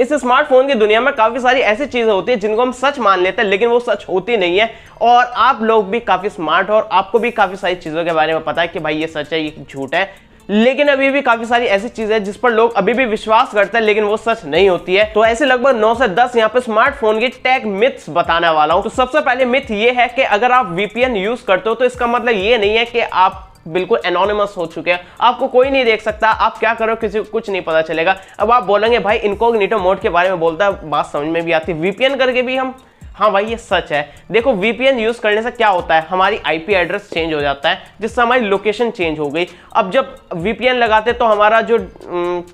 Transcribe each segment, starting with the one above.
इस स्मार्टफोन की दुनिया में काफी सारी ऐसी चीजें होती है जिनको हम सच मान लेते हैं, लेकिन वो सच होती नहीं है। और आप लोग भी काफी स्मार्ट हो और आपको भी काफी सारी चीजों के बारे में पता है कि भाई ये सच है, ये झूठ है, लेकिन अभी भी काफी सारी ऐसी चीजें हैं जिस पर लोग अभी भी विश्वास करते हैं, लेकिन वो सच नहीं होती है। तो ऐसे लगभग 9 से 10 यहाँ पे स्मार्टफोन की टेक मिथ्स बताने वाला हूं। तो सबसे पहले मिथ ये है कि अगर आप वीपीएन यूज करते हो तो इसका मतलब ये नहीं है कि आप बिल्कुल एनोनिमस हो चुके हैं, आपको कोई नहीं देख सकता, आप क्या करो किसी को कुछ नहीं पता चलेगा। अब आप बोलेंगे भाई इनकॉग्निटो मोड के बारे में बोलता है, बात समझ में भी आती है, वीपीएन करके भी हम, हाँ भाई ये सच है। देखो वीपीएन यूज करने से क्या होता है, हमारी आईपी एड्रेस चेंज हो जाता है जिससे हमारी लोकेशन चेंज हो गई। अब जब वीपीएन लगाते तो हमारा जो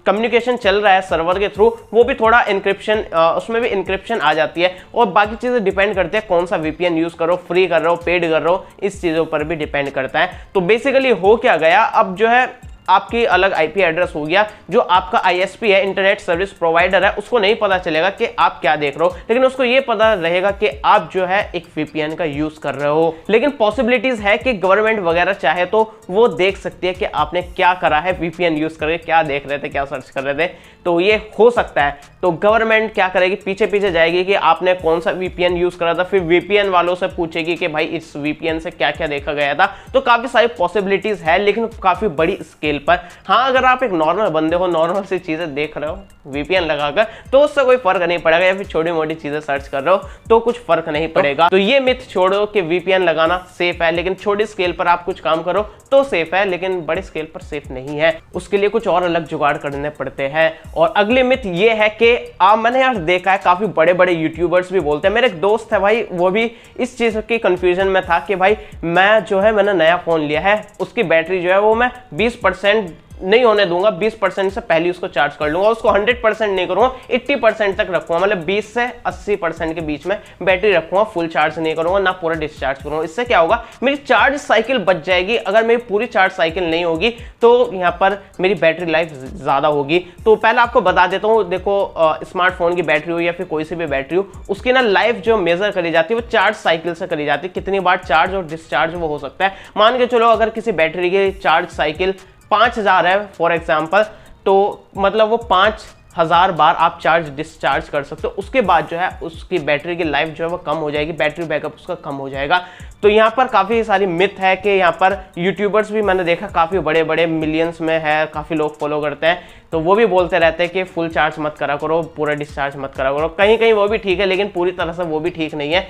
कम्युनिकेशन चल रहा है सर्वर के थ्रू वो भी थोड़ा इंक्रिप्शन, उसमें भी इंक्रिप्शन आ जाती है। और बाकी चीजें डिपेंड करती है कौन सा वीपीएन यूज करो, फ्री कर रहे हो, पेड कर रहे हो, इस चीजों पर भी डिपेंड करता है। तो बेसिकली हो क्या गया, अब जो है आपकी अलग आईपी एड्रेस हो गया, जो आपका आईएसपी है, इंटरनेट सर्विस प्रोवाइडर है, उसको नहीं पता चलेगा कि आप क्या देख रहे हो, लेकिन उसको ये पता रहेगा कि आप जो है एक वीपीएन का यूज कर रहे हो। लेकिन पॉसिबिलिटीज है कि गवर्नमेंट वगैरह चाहे तो वो देख सकती है कि आपने क्या करा है, वीपीएन यूज करके क्या देख रहे थे, क्या सर्च कर रहे थे, तो ये हो सकता है। तो गवर्नमेंट क्या करेगी, पीछे पीछे जाएगी कि आपने कौन सा वीपीएन यूज करा था, फिर वीपीएन वालों से पूछेगी कि भाई इस वीपीएन से क्या क्या देखा गया था। तो काफी सारी पॉसिबिलिटीज है, लेकिन काफी बड़ी स्केल पर। हाँ, अगर आप एक नॉर्मल बंदे हो, नॉर्मल सी चीजें देख रहे हो वीपीएन लगाकर, तो उससे कोई फर्क नहीं पड़ेगा, या फिर छोटी मोटी चीजें सर्च कर रहे हो तो कुछ फर्क नहीं पड़ेगा। तो ये मिथ छोड़ो कि वीपीएन लगाना सेफ है, लेकिन छोटी स्केल पर आप कुछ काम करो तो सेफ है, लेकिन बड़े स्केल पर सेफ नहीं है, उसके लिए कुछ और अलग जुगाड़ करने पड़ते हैं। और अगली मिथ ये है कि मैंने यार देखा है काफी बड़े बड़े यूट्यूबर्स भी बोलते हैं, मेरे एक दोस्त है भाई, वो भी इस चीज की कंफ्यूजन में था कि भाई मैं जो है मैंने नया फोन लिया है, उसकी बैटरी जो है वो मैं 20% नहीं होने दूंगा, 20% से पहले उसको चार्ज कर लूंगा, उसको 100% नहीं करूंगा, 80% तक रखूंगा, मतलब 20 से 80% के बीच में बैटरी रखूंगा, फुल चार्ज नहीं करूंगा, ना पूरा डिस्चार्ज करूंगा। इससे क्या होगा, मेरी चार्ज साइकिल बच जाएगी। अगर मेरी पूरी चार्ज साइकिल नहीं होगी तो यहाँ पर मेरी बैटरी लाइफ ज्यादा होगी। तो पहले आपको बता देता हूँ, देखो स्मार्टफोन की बैटरी हो या फिर कोई सी भी बैटरी हो, उसकी ना लाइफ जो मेजर करी जाती है वो चार्ज साइकिल से करी जाती है, कितनी बार चार्ज और डिस्चार्ज वो हो सकता है। मान के चलो अगर किसी बैटरी की चार्ज साइकिल 5000 है फॉर एग्जाम्पल, तो मतलब वो 5000 बार आप चार्ज डिस्चार्ज कर सकते हो। उसके बाद जो है उसकी बैटरी की लाइफ जो है वो कम हो जाएगी, बैटरी बैकअप उसका कम हो जाएगा। तो यहाँ पर काफ़ी सारी मिथ है कि यहाँ पर यूट्यूबर्स भी मैंने देखा काफ़ी बड़े बड़े मिलियंस में है, काफ़ी लोग फॉलो करते हैं, तो वो भी बोलते रहते हैं कि फुल चार्ज मत करा करो, पूरा डिस्चार्ज मत करा करो। कहीं कहीं वो भी ठीक है, लेकिन पूरी तरह से वो भी ठीक नहीं है।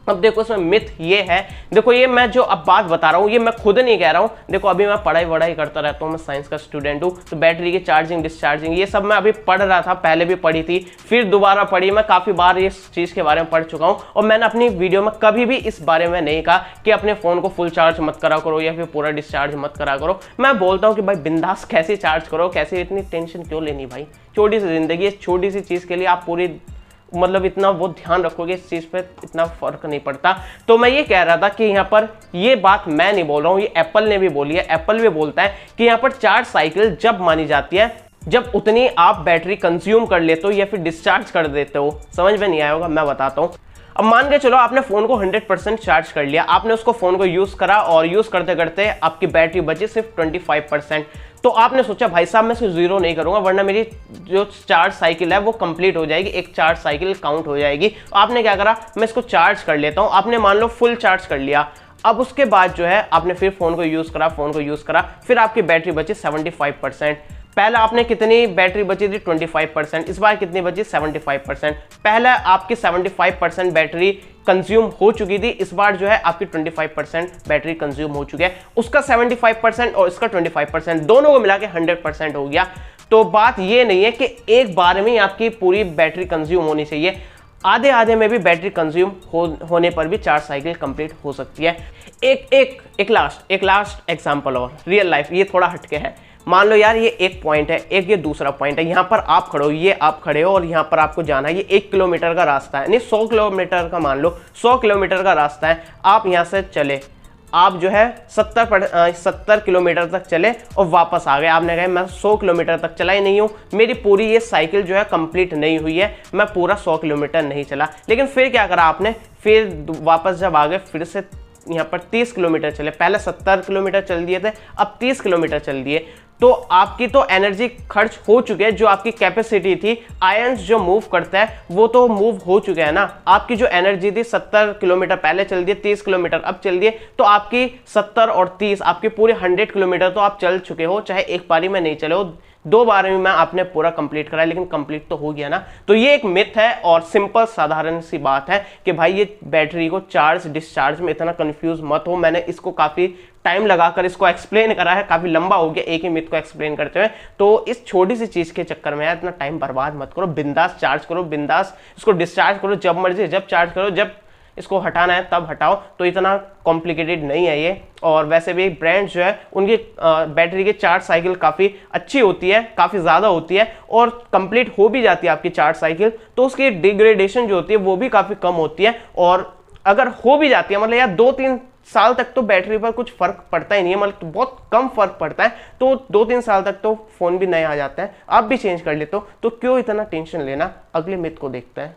अब देखो इसमें मिथ ये है, देखो ये मैं जो अब बात बता रहा हूँ ये मैं खुद नहीं कह रहा हूँ, देखो अभी मैं पढ़ाई करता रहता हूँ, मैं साइंस का स्टूडेंट हूँ, तो बैटरी की चार्जिंग डिस्चार्जिंग ये सब मैं अभी पढ़ रहा था, पहले भी पढ़ी थी, फिर दोबारा पढ़ी, मैं काफ़ी बार इस चीज़ के बारे में पढ़ चुका हूँ। और मैंने अपनी वीडियो में कभी भी इस बारे में नहीं कहा कि अपने फ़ोन को फुल चार्ज मत करा करो या फिर पूरा डिस्चार्ज मत करा करो। मैं बोलता हूँ कि भाई बिंदास कैसे चार्ज करो, कैसे, इतनी टेंशन क्यों लेनी भाई, छोटी सी जिंदगी है, छोटी सी चीज़ के लिए आप पूरी मतलब इतना वो ध्यान रखोगे, इस चीज़ पे इतना फर्क नहीं पड़ता। तो मैं ये कह रहा था कि यहाँ पर ये बात मैं नहीं बोल रहा हूँ, ये एप्पल ने भी बोली है, एप्पल भी बोलता है कि यहाँ पर चार्ज साइकिल जब मानी जाती है जब उतनी आप बैटरी कंज्यूम कर लेते हो या फिर डिस्चार्ज कर देते हो। समझ में नहीं आया होगा, मैं बताता हूँ। अब मान के चलो आपने फोन को 100% चार्ज कर लिया, आपने उसको फोन को यूज करा और यूज करते करते आपकी बैटरी बची सिर्फ 25%। तो आपने सोचा भाई साहब मैं इसको जीरो नहीं करूंगा वरना मेरी जो चार्ज साइकिल है वो कंप्लीट हो जाएगी, एक चार्ज साइकिल काउंट हो जाएगी। आपने क्या करा, मैं इसको चार्ज कर लेता हूं, आपने मान लो फुल चार्ज कर लिया। अब उसके बाद जो है आपने फिर फोन को यूज करा, फिर आपकी बैटरी बची 75%। पहले आपने कितनी बैटरी बची थी 25%, इस बार कितनी बची 75%। पहले आपकी 75% बैटरी कंज्यूम हो चुकी थी, इस बार जो है आपकी 25% बैटरी कंज्यूम हो चुकी है। उसका 75% और इसका 25%, दोनों को मिला के 100% हो गया। तो बात ये नहीं है कि एक बार में आपकी पूरी बैटरी कंज्यूम होनी चाहिए, आधे आधे में भी बैटरी कंज्यूम होने पर भी चार्ज साइकिल कंप्लीट हो सकती है। एक लास्ट एग्जांपल और रियल लाइफ, ये थोड़ा हटके है। मान लो यार ये एक पॉइंट है, एक ये दूसरा पॉइंट है, यहाँ पर आप खड़े हो, ये आप खड़े हो और यहाँ पर आपको जाना है, ये 1 किलोमीटर का रास्ता है, नहीं 100 किलोमीटर का, मान लो 100 किलोमीटर का रास्ता है। आप यहाँ से चले, आप जो है 70 किलोमीटर तक चले और वापस आ गए। आपने कहा मैं 100 किलोमीटर तक चला ही नहीं हूँ, मेरी पूरी ये साइकिल जो है कंप्लीट नहीं हुई है, मैं पूरा 100 किलोमीटर नहीं चला। लेकिन फिर क्या करा आपने, फिर वापस जब आ गए फिर से यहाँ पर 30 किलोमीटर चले, पहले 70 किलोमीटर चल दिए थे, अब 30 किलोमीटर चल दिए। तो आपकी तो एनर्जी खर्च हो चुकी है, जो आपकी कैपेसिटी थी, आयंस जो मूव करता है वो तो मूव हो चुके हैं ना। आपकी जो एनर्जी थी 70 किलोमीटर पहले चल दिए, 30 किलोमीटर अब चल दिए, तो आपकी 70 और 30 आपके पूरे 100 किलोमीटर तो आप चल चुके हो, चाहे एक बारी में नहीं चले हो, 2 बार में आपने पूरा कंप्लीट करा, लेकिन कंप्लीट तो हो गया ना। तो ये एक मिथ है और सिंपल साधारण सी बात है कि भाई ये बैटरी को चार्ज डिस्चार्ज में इतना कंफ्यूज मत हो। मैंने इसको काफी टाइम लगाकर इसको एक्सप्लेन करा है, काफी लंबा हो गया एक ही मिथ को एक्सप्लेन करते हुए। तो इस छोटी सी चीज के चक्कर में यार इतना टाइम बर्बाद मत करो, बिंदास चार्ज करो, बिंदास इसको डिस्चार्ज करो, जब मर्जी जब चार्ज करो, जब इसको हटाना है तब हटाओ। तो इतना कॉम्प्लिकेटेड नहीं है ये। और वैसे भी ब्रांड जो है उनकी बैटरी की चार्ज साइकिल काफ़ी अच्छी होती है, काफ़ी ज़्यादा होती है और कंप्लीट हो भी जाती है आपकी चार्ज साइकिल, तो उसकी डिग्रेडेशन जो होती है वो भी काफ़ी कम होती है। और अगर हो भी जाती है, मतलब यार 2-3 साल तक तो बैटरी पर कुछ फर्क पड़ता ही नहीं है, मतलब तो बहुत कम फर्क पड़ता है, तो 2-3 साल तक तो फोन भी नए आ जाता है, आप भी चेंज कर लेते हो, तो क्यों इतना टेंशन लेना। अगले मिथ को देखते हैं।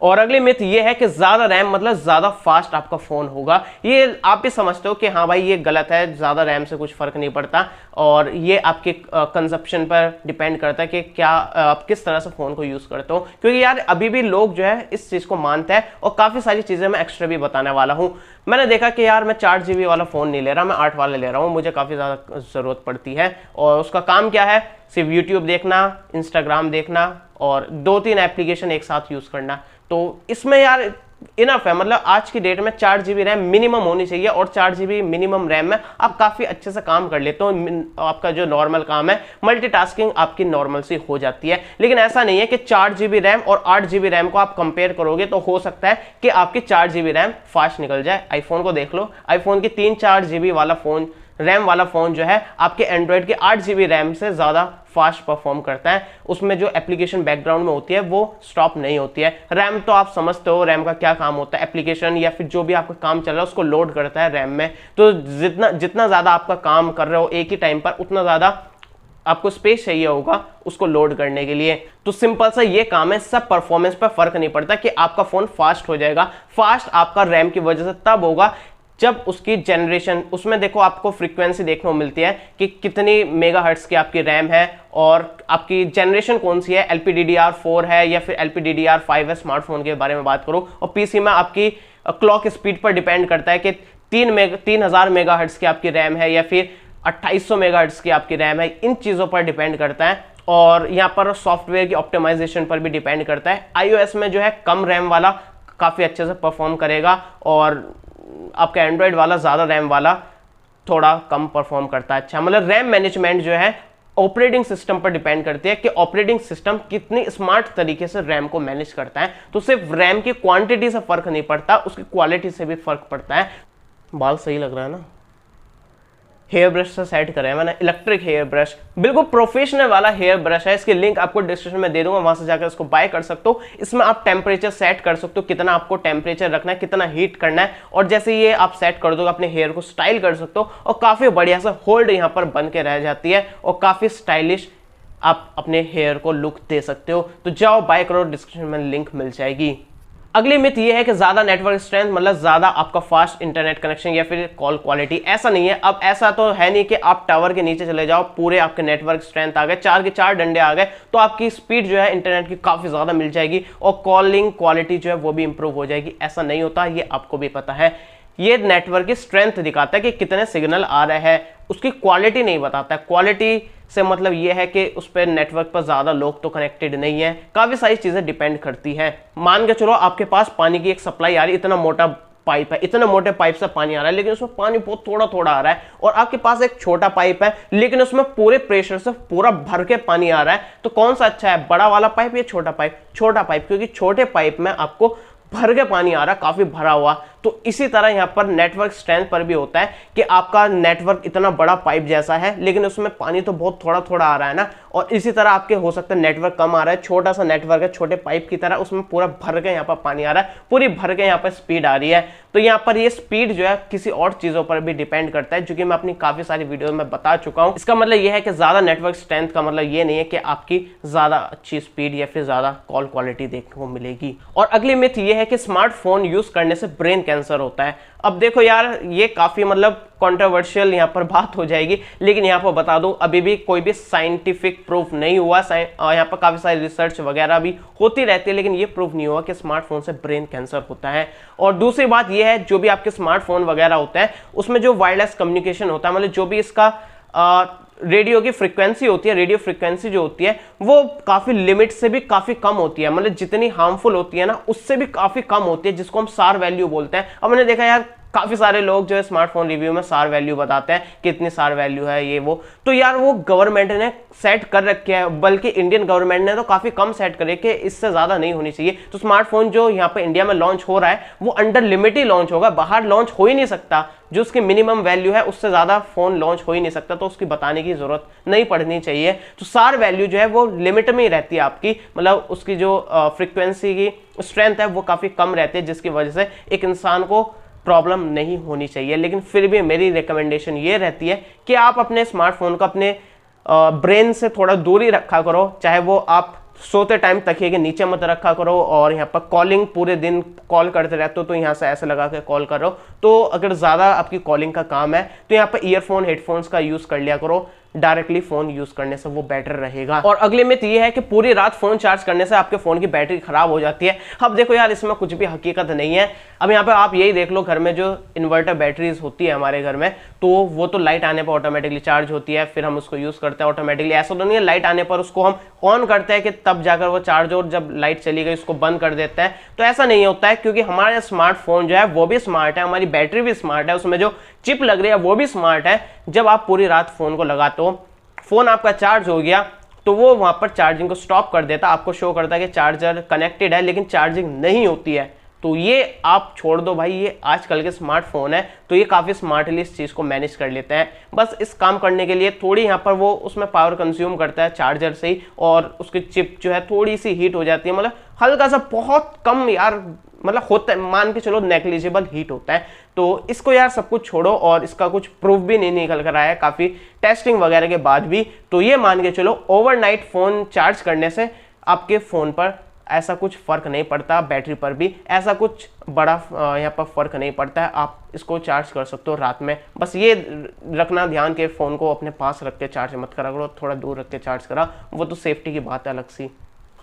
और अगली मिथ ये है कि ज्यादा रैम मतलब ज्यादा फास्ट आपका फोन होगा। ये आप भी समझते हो कि हाँ भाई ये गलत है, ज्यादा रैम से कुछ फर्क नहीं पड़ता, और ये आपके कंजप्शन पर डिपेंड करता है कि क्या आप किस तरह से फोन को यूज करते हो। क्योंकि यार अभी भी लोग जो है इस चीज को मानते हैं, और काफी सारी चीजें मैं एक्स्ट्रा भी बताने वाला हूँ। मैंने देखा कि यार मैं 4 GB वाला फोन नहीं ले रहा, मैं 8 वाला ले रहा हूँ, मुझे काफी ज्यादा जरूरत पड़ती है, और उसका काम क्या है, सिर्फ यूट्यूब देखना, इंस्टाग्राम देखना और 2-3 एप्लीकेशन एक साथ यूज करना। तो इसमें यार इनफ है, मतलब आज की डेट में 4 GB रैम मिनिमम होनी चाहिए, और 4 GB मिनिमम रैम में आप काफी अच्छे से काम कर लेते हो। आपका जो नॉर्मल काम है, मल्टीटास्किंग आपकी नॉर्मल सी हो जाती है। लेकिन ऐसा नहीं है कि 4 GB रैम और 8 GB रैम को आप कंपेयर करोगे तो हो सकता है कि आपकी 4 GB रैम फास्ट निकल जाए। आईफोन को देख लो, आईफोन की 3-4 GB वाला फोन, रैम वाला फोन जो है आपके एंड्रॉइड के 8 GB रैम से ज्यादा फास्ट परफॉर्म करता है। उसमें जो एप्लीकेशन बैकग्राउंड में होती है वो स्टॉप नहीं होती है। रैम तो आप समझते हो रैम का क्या काम होता है, एप्लीकेशन या फिर जो भी आपका काम चल रहा है उसको लोड करता है रैम में। तो जितना ज्यादा आपका काम कर रहे हो एक ही टाइम पर, उतना ज्यादा आपको स्पेस चाहिए होगा उसको लोड करने के लिए। तो सिंपल सा ये काम है, सब परफॉर्मेंस पर फर्क नहीं पड़ता कि आपका फोन फास्ट हो जाएगा। फास्ट आपका रैम की वजह से तब होगा जब उसकी जनरेशन, उसमें देखो आपको फ्रीक्वेंसी देखने को मिलती है कि कितनी मेगाहर्ट्ज की आपकी रैम है और आपकी जनरेशन कौन सी है, LPDDR4 है या फिर LPDDR5 है, स्मार्टफोन के बारे में बात करो। और पीसी में आपकी क्लॉक स्पीड पर डिपेंड करता है कि 3000 मेगाहर्ट्ज की आपकी रैम है या फिर 2800 मेगाहर्ट्ज की आपकी रैम है, इन चीज़ों पर डिपेंड करता है। और यहाँ पर सॉफ्टवेयर की ऑप्टिमाइजेशन पर भी डिपेंड करता है। iOS में जो है कम रैम वाला काफ़ी अच्छे से परफॉर्म करेगा, और आपका एंड्रॉइड वाला ज़्यादा रैम वाला थोड़ा कम परफॉर्म करता है। अच्छा, मतलब रैम मैनेजमेंट जो है ऑपरेटिंग सिस्टम पर डिपेंड करती है कि ऑपरेटिंग सिस्टम कितनी स्मार्ट तरीके से रैम को मैनेज करता है। तो सिर्फ रैम की क्वांटिटी से फर्क नहीं पड़ता, उसकी क्वालिटी से भी फर्क पड़ता है। बाल सही लग रहा है ना, हेयर ब्रश से सेट करें है मैंने, इलेक्ट्रिक हेयर ब्रश, बिल्कुल प्रोफेशनल वाला हेयर ब्रश है। इसकी लिंक आपको डिस्क्रिप्शन में दे दूंगा, वहां से जाकर इसको बाय कर सकते हो। इसमें आप टेम्परेचर सेट कर सकते हो, कितना आपको टेम्परेचर रखना है, कितना हीट करना है, और जैसे ये आप सेट कर दोगे अपने हेयर को स्टाइल कर सकते हो, और काफी बढ़िया से होल्ड यहाँ पर बन के रह जाती है, और काफी स्टाइलिश आप अपने हेयर को लुक दे सकते हो। तो जाओ बाय करो, डिस्क्रिप्शन में लिंक मिल जाएगी। अगली मिथ ये है कि ज्यादा नेटवर्क स्ट्रेंथ मतलब ज्यादा आपका फास्ट इंटरनेट कनेक्शन या फिर कॉल क्वालिटी। ऐसा नहीं है। अब ऐसा तो है नहीं कि आप टावर के नीचे चले जाओ, पूरे आपके नेटवर्क स्ट्रेंथ आ गए, 4 के 4 डंडे आ गए, तो आपकी स्पीड जो है इंटरनेट की काफी ज्यादा मिल जाएगी और कॉलिंग क्वालिटी जो है वो भी इंप्रूव हो जाएगी। ऐसा नहीं होता, ये आपको भी पता है। ये नेटवर्क की स्ट्रेंथ दिखाता है कि कितने सिग्नल आ रहे हैं, उसकी क्वालिटी नहीं बताता है। क्वालिटी से मतलब ये है कि उस पर नेटवर्क पर ज्यादा लोग तो कनेक्टेड नहीं है, काफी सारी चीजें डिपेंड करती है। मान के चलो आपके पास पानी की एक सप्लाई आ रही, इतना मोटा पाइप है, इतने मोटे पाइप से पानी आ रहा है, लेकिन उसमें पानी बहुत थोड़ा थोड़ा आ रहा है, और आपके पास एक छोटा पाइप है लेकिन उसमें पूरे प्रेशर से पूरा भर के पानी आ रहा है, तो कौन सा अच्छा है, बड़ा वाला पाइप या छोटा पाइप? छोटा पाइप, क्योंकि छोटे पाइप में आपको भर के पानी आ रहा है, काफी भरा हुआ। तो इसी तरह यहां पर नेटवर्क स्ट्रेंथ पर भी होता है कि आपका नेटवर्क इतना बड़ा पाइप जैसा है लेकिन उसमें पानी तो बहुत थोड़ा थोड़ा आ रहा है ना, और इसी तरह आपके हो सकता है नेटवर्क कम आ रहा है, छोटा सा नेटवर्क है, छोटे पाइप की तरह, उसमें पूरा भर के यहाँ पर पानी आ रहा है, पूरी भर के यहाँ पर स्पीड आ रही है। तो यहाँ पर ये स्पीड जो है किसी और चीजों पर भी डिपेंड करता है, जो कि मैं अपनी काफी सारी वीडियो में बता चुका हूँ। इसका मतलब यह है कि ज्यादा नेटवर्क स्ट्रेंथ का मतलब ये नहीं है कि आपकी ज्यादा अच्छी स्पीड या फिर ज्यादा कॉल क्वालिटी देखने को मिलेगी। और अगली मिथ ये है कि स्मार्टफोन यूज करने से ब्रेन कैंसर होता है। अब देखो यार, ये काफ़ी मतलब कंट्रोवर्शियल यहाँ पर बात हो जाएगी, लेकिन यहाँ पर बता दूं अभी भी कोई भी साइंटिफिक प्रूफ नहीं हुआ। यहाँ पर काफ़ी सारी रिसर्च वगैरह भी होती रहती है, लेकिन ये प्रूफ नहीं हुआ कि स्मार्टफोन से ब्रेन कैंसर होता है। और दूसरी बात ये है, जो भी आपके स्मार्टफोन वगैरह होते हैं उसमें जो वायरलेस कम्युनिकेशन होता है, मतलब जो भी इसका रेडियो की फ्रीक्वेंसी होती है, रेडियो फ्रीक्वेंसी जो होती है वो काफ़ी लिमिट से भी काफ़ी कम होती है, मतलब जितनी हार्मफुल होती है ना उससे भी काफ़ी कम होती है, जिसको हम सार वैल्यू बोलते हैं। अब मैंने देखा यार काफ़ी सारे लोग जो है स्मार्टफोन रिव्यू में सार वैल्यू बताते हैं कि इतनी सार वैल्यू है ये वो, तो यार वो गवर्नमेंट ने सेट कर रखे है, बल्कि इंडियन गवर्नमेंट ने तो काफ़ी कम सेट करे कि इससे ज़्यादा नहीं होनी चाहिए। तो स्मार्टफोन जो यहाँ पे इंडिया में लॉन्च हो रहा है वो अंडर लिमिट ही लॉन्च होगा, बाहर लॉन्च हो ही नहीं सकता। जो उसकी मिनिमम वैल्यू है उससे ज़्यादा फ़ोन लॉन्च हो ही नहीं सकता, तो उसकी बताने की ज़रूरत नहीं पड़नी चाहिए। तो सार वैल्यू जो है वो लिमिट में ही रहती है आपकी, मतलब उसकी जो फ्रीक्वेंसी की स्ट्रेंथ है वो काफ़ी कम रहती है, जिसकी वजह से एक इंसान को प्रॉब्लम नहीं होनी चाहिए। लेकिन फिर भी मेरी रिकमेंडेशन ये रहती है कि आप अपने स्मार्टफोन को अपने ब्रेन से थोड़ा दूरी रखा करो, चाहे वो आप सोते टाइम तकिए के नीचे मत रखा करो, और यहाँ पर कॉलिंग पूरे दिन कॉल करते रहते हो तो यहाँ से ऐसे लगा के कॉल करो। तो अगर ज़्यादा आपकी कॉलिंग का काम है तो यहाँ पर ईयरफोन हेडफोन्स का यूज़ कर लिया करो, डायरेक्टली फोन यूज करने से वो बेटर रहेगा। और अगली मिथ ये है कि पूरी रात फोन चार्ज करने से आपके फोन की बैटरी खराब हो जाती है। अब देखो यार, इसमें कुछ भी हकीकत नहीं है। अब यहाँ पे आप यही देख लो, घर में जो इन्वर्टर बैटरीज होती है हमारे घर में, तो वो तो लाइट आने पर ऑटोमेटिकली चार्ज होती है, फिर हम उसको यूज करते हैं ऑटोमेटिकली। ऐसा तो नहीं है लाइट आने पर उसको हम ऑन करते हैं कि तब जाकर वो चार्ज हो, और जब लाइट चली गई उसको बंद कर देते हैं, तो ऐसा नहीं होता है। क्योंकि हमारा स्मार्टफोन जो है वो भी स्मार्ट है, हमारी बैटरी भी स्मार्ट है, उसमें जो चिप लग रही है वो भी स्मार्ट है। जब आप पूरी रात फोन को लगाते हो, फोन आपका चार्ज हो गया, तो वो वहां पर चार्जिंग को स्टॉप कर देता, आपको शो करता है कि चार्जर कनेक्टेड है, लेकिन चार्जिंग नहीं होती है। तो ये आप छोड़ दो भाई, ये आजकल के स्मार्टफोन है तो ये काफ़ी स्मार्टली इस चीज़ को मैनेज कर लेते हैं। बस इस काम करने के लिए थोड़ी यहाँ पर वो उसमें पावर कंज्यूम करता है चार्जर से ही, और उसकी चिप जो है थोड़ी सी हीट हो जाती है, मतलब हल्का सा, बहुत कम यार, मतलब होता है, मान के चलो नेग्लिजिबल हीट होता है। तो इसको यार सब कुछ छोड़ो, और इसका कुछ प्रूफ भी नहीं निकल कर आया है काफ़ी टेस्टिंग वगैरह के बाद भी। तो ये मान के चलो ओवरनाइट फ़ोन चार्ज करने से आपके फ़ोन पर ऐसा कुछ फ़र्क नहीं पड़ता, बैटरी पर भी ऐसा कुछ बड़ा यहाँ पर फ़र्क नहीं पड़ता है। आप इसको चार्ज कर सकते हो रात में, बस ये रखना ध्यान के फ़ोन को अपने पास रख के चार्ज मत करा करो, थोड़ा दूर रख के चार्ज करा, वो तो सेफ्टी की बात है अलग सी।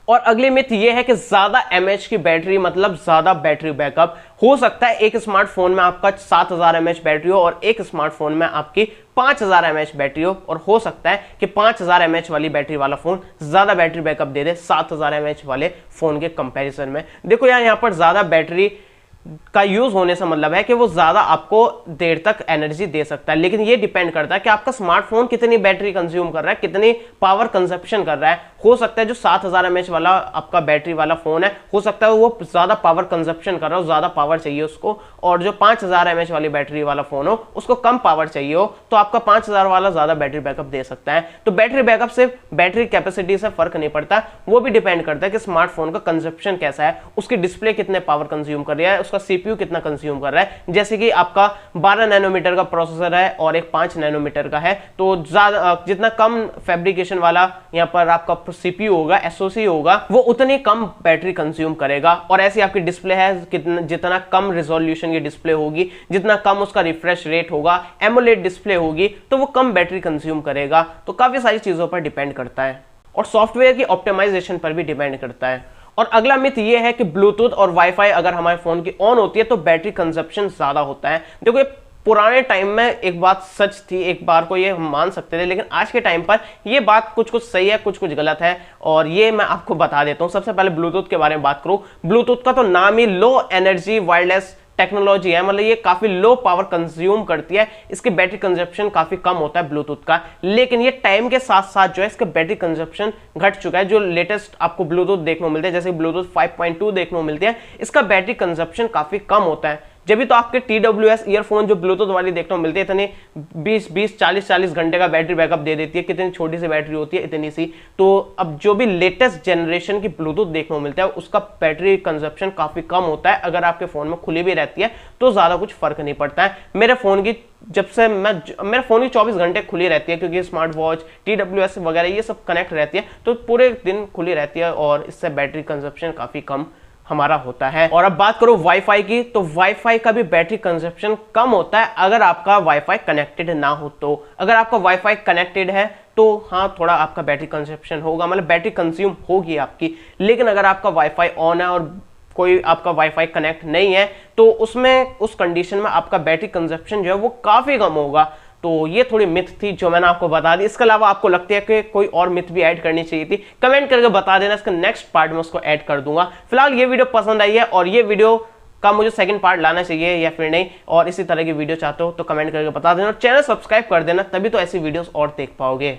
और अगली मिथ ये है कि ज्यादा एमएच की बैटरी मतलब ज्यादा बैटरी बैकअप। हो सकता है एक स्मार्टफोन में आपका 7000 एमएच बैटरी हो और एक स्मार्टफोन में आपकी 5000 एमएच बैटरी हो, और हो सकता है कि 5000 एमएच वाली बैटरी वाला फोन ज्यादा बैटरी बैकअप दे दे 7000 एमएच वाले फोन के कंपैरिजन में। देखो यार, यहाँ पर ज्यादा बैटरी का यूज होने से मतलब है कि वो ज्यादा आपको देर तक एनर्जी दे सकता है, लेकिन ये डिपेंड करता है कि आपका स्मार्टफोन कितनी बैटरी कंज्यूम कर रहा है, कितनी पावर कंजप्शन कर रहा है। हो सकता है जो 7000 एमएच वाला आपका बैटरी वाला फोन है, हो सकता है वो ज्यादा पावर कंजप्शन कर रहा हो, ज्यादा पावर चाहिए उसको, और जो 5000 एमएच वाली बैटरी वाला फोन हो उसको कम पावर चाहिए हो, तो आपका 5000 वाला ज्यादा बैटरी बैकअप दे सकता है। तो बैटरी बैकअप से बैटरी कैपेसिटी से फर्क नहीं पड़ता, वो भी डिपेंड करता है कि स्मार्टफोन का कंजप्शन कैसा है, उसकी डिस्प्ले कितने पावर कंज्यूम कर रहा है, उसका सीपीयू कितना कंज्यूम कर रहा है। जैसे कि आपका 12 नैनोमीटर का प्रोसेसर है और एक 5 नैनोमीटर का है, तो जितना कम फैब्रिकेशन वाला यहाँ पर आपका सीपीयू होगा, एसओसी होगा, वो उतनी कम बैटरी कंज्यूम करेगा। और ऐसी आपकी डिस्प्ले है, जितना कम रिजोल्यूशन की डिस्प्ले होगी, जितना कम उसका रिफ्रेश रेट होगा, एमोलेड डिस्प्ले होगी, तो वो कम बैटरी कंज्यूम करेगा। तो काफी सारी चीजों पर डिपेंड करता है, और सॉफ्टवेयर की ऑप्टिमाइजेशन पर भी डिपेंड करता है। और अगला मिथ ये है कि ब्लूटूथ और वाईफाई अगर हमारे फोन की ऑन होती है तो बैटरी कंजप्शन ज्यादा होता है। देखो, पुराने टाइम में एक बात सच थी, एक बार को ये हम मान सकते थे, लेकिन आज के टाइम पर ये बात कुछ कुछ सही है, कुछ कुछ गलत है, और ये मैं आपको बता देता हूं। सबसे पहले ब्लूटूथ के बारे में बात करूं, ब्लूटूथ का तो नाम ही लो एनर्जी वायरलेस टेक्नोलॉजी है, मतलब ये काफी लो पावर कंज्यूम करती है, इसकी बैटरी कंजप्शन काफी कम होता है ब्लूटूथ का। लेकिन ये टाइम के साथ साथ जो है इसका बैटरी कंजप्शन घट चुका है। जो लेटेस्ट आपको ब्लूटूथ देखने को मिलते हैं, जैसे ब्लूटूथ 5.2 देखने को मिलते हैं, इसका बैटरी कंजप्शन काफी कम होता है। जब भी तो आपके TWS ईयरफोन जो ब्लूटूथ वाली देखने को मिलती है, इतने 20 40 घंटे का बैटरी बैकअप दे देती है, कितनी छोटी सी बैटरी होती है, इतनी सी। तो अब जो भी लेटेस्ट जनरेशन की ब्लूटूथ देखने को मिलता है उसका बैटरी कंजप्शन काफी कम होता है। अगर आपके फोन में खुली भी रहती है तो ज्यादा कुछ फर्क नहीं पड़ता है। मेरे फोन की मेरे फोन की 24 घंटे खुली रहती है, क्योंकि स्मार्ट वॉच, TWS वगैरह ये सब कनेक्ट रहती है, तो पूरे दिन खुली रहती है, और इससे बैटरी कंजप्शन काफी कम हमारा होता है। और अब बात करो वाईफाई की, तो वाईफाई का भी बैटरी कंजप्शन कम होता है अगर आपका वाईफाई कनेक्टेड ना हो। तो अगर आपका वाईफाई कनेक्टेड है तो हाँ, थोड़ा आपका बैटरी कंजप्शन होगा, मतलब बैटरी कंज्यूम होगी आपकी। लेकिन अगर आपका वाईफाई ऑन है और कोई आपका वाईफाई कनेक्ट नहीं है तो उसमें, उस कंडीशन में आपका बैटरी कंजप्शन जो है वो काफी कम होगा। तो ये थोड़ी मिथ थी जो मैंने आपको बता दी। इसके अलावा आपको लगती है कि कोई और मिथ भी ऐड करनी चाहिए थी, कमेंट करके बता देना, इसका नेक्स्ट पार्ट में उसको ऐड कर दूंगा। फिलहाल ये वीडियो पसंद आई है और ये वीडियो का मुझे सेकंड पार्ट लाना चाहिए या फिर नहीं, और इसी तरह की वीडियो चाहते हो तो कमेंट करके बता देना और चैनल सब्सक्राइब कर देना, तभी तो ऐसी वीडियोस और देख पाओगे।